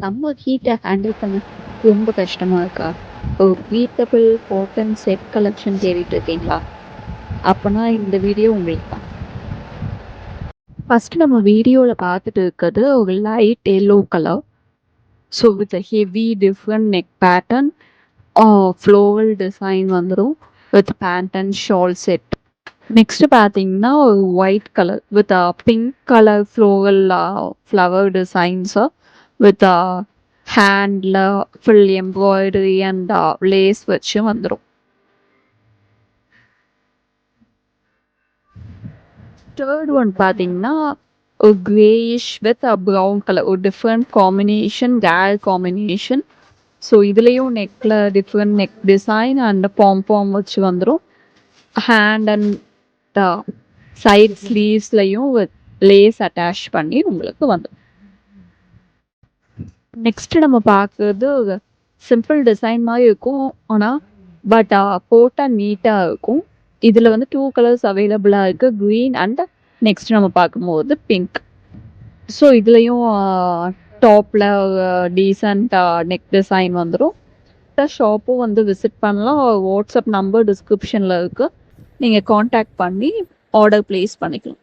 Summer ஹீட்ட handle பண்ண ரொம்ப கஷ்டமா இருக்கா? ஒரு ப்ரீத்தபிள் காட்டன் செட் கலெக்ஷன் தேடிட்டு இருக்கீங்களா? அப்பனா இந்த வீடியோ உங்களுக்கு தான். ஃபர்ஸ்ட் நம்ம வீடியோல பார்த்துட்டு இருக்கிறது ஒரு light yellow colour. So with heavy different neck pattern, floral design வந்துரும் with pant and shawl set. Next பார்த்தீங்கன்னா ஒரு white colour with pink colour floral flower designs with ஹேண்ட்ல ஃபுல் எம்ப்ராய்டரி அண்ட் லேஸ் வச்சு வந்துடும். தேர்ட் ஒன் பார்த்தீங்கன்னா ஒரு greyish with brown colour, ஒரு different combination, rare combination. So இதுலேயும் நெக்கில் different neck design and pom வச்சு வந்துடும். ஹேண்ட் அண்ட் சைட் ஸ்லீவ்ஸ்லையும் வித் லேஸ் அட்டாச் பண்ணி உங்களுக்கு வந்துடும். நெக்ஸ்ட் நம்ம பார்க்குறது சிம்பிள் டிசைன் மாதிரி இருக்கும், ஆனால் பட் போட்டால் நீட்டாக இருக்கும். இதில் வந்து 2 கலர்ஸ் அவைலபிளாக இருக்குது, க்ரீன் அண்ட் நெக்ஸ்ட் நம்ம பார்க்கும்போது பிங்க். ஸோ இதுலேயும் டாப்பில் டீசெண்ட் நெக் டிசைன் வந்துடும். ஷாப்பும் வந்து விசிட் பண்ணலாம். வாட்ஸ்அப் நம்பர் டிஸ்கிரிப்ஷனில் இருக்குது, நீங்கள் காண்டாக்ட் பண்ணி ஆர்டர் ப்ளேஸ் பண்ணிக்கலாம்.